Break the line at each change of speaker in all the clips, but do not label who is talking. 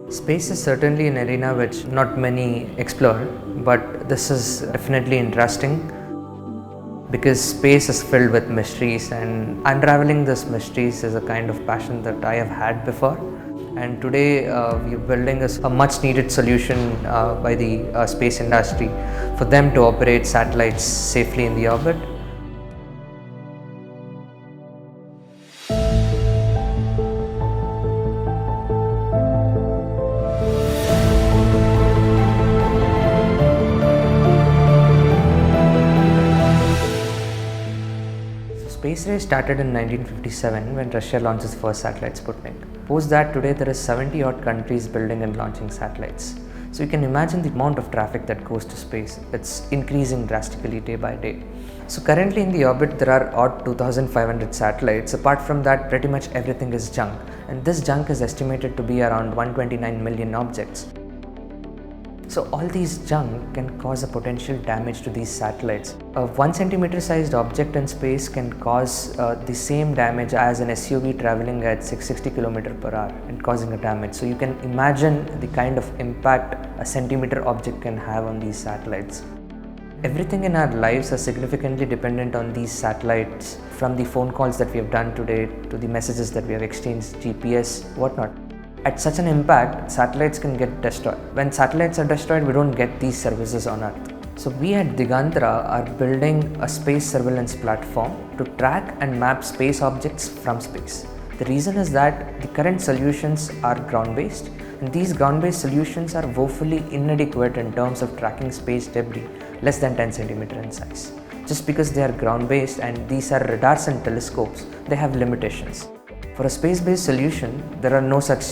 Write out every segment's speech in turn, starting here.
Space is certainly an arena which not many explore, but this is definitely interesting because space is filled with mysteries, and unraveling these mysteries is a kind of passion that I have had before. And today we are building a much needed solution by the space industry for them to operate satellites safely in the orbit. Space race started in 1957 when Russia launched its first satellite Sputnik. Post that, today there is 70 odd countries building and launching satellites. So you can imagine the amount of traffic that goes to space. It's increasing drastically day by day. So currently in the orbit there are odd 2,500 satellites. Apart from that, pretty much everything is junk. And this junk is estimated to be around 129 million objects. So all these junk can cause a potential damage to these satellites. A 1 centimeter sized object in space can cause the same damage as an SUV traveling at 660 km per hour and causing a damage. So you can imagine the kind of impact a centimeter object can have on these satellites. Everything in our lives are significantly dependent on these satellites, from the phone calls that we have done today to the messages that we have exchanged, GPS, whatnot. At such an impact, satellites can get destroyed. When satellites are destroyed, we don't get these services on Earth. So we at Digantra are building a space surveillance platform to track and map space objects from space. The reason is that the current solutions are ground-based, and these ground-based solutions are woefully inadequate in terms of tracking space debris less than 10 cm in size. Just because they are ground-based and these are radars and telescopes, they have limitations. For a space-based solution, there are no such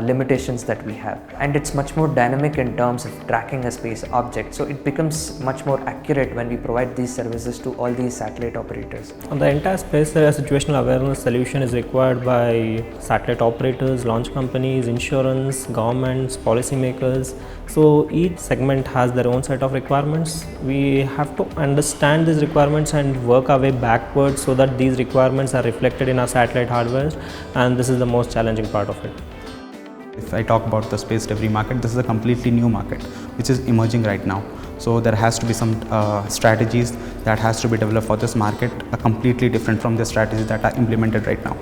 limitations that we have, and it's much more dynamic in terms of tracking a space object, so it becomes much more accurate when we provide these services to all these satellite operators.
The entire space situational awareness solution is required by satellite operators, launch companies, insurance, governments, policymakers. So each segment has their own set of requirements. We have to understand these requirements and work our way backwards so that these requirements are reflected in our satellite hardware, and this is the most challenging part of it.
If I talk about the space debris market, this is a completely new market which is emerging right now. So there has to be some strategies that has to be developed for this market, completely different from the strategies that are implemented right now.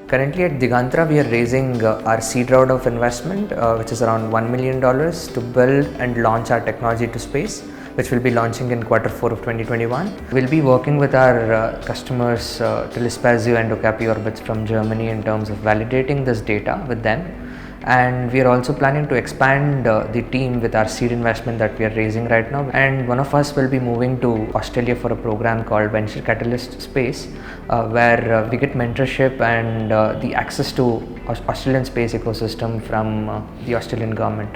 Currently at Digantra, we are raising our seed round of investment, which is around $1 million to build and launch our technology to space, which will be launching in Q4 of 2021. We'll be working with our customers, Telespazio and Okapi Orbits from Germany, in terms of validating this data with them. And we are also planning to expand the team with our seed investment that we are raising right now. And one of us will be moving to Australia for a program called Venture Catalyst Space, where we get mentorship and the access to Australian space ecosystem from the Australian government.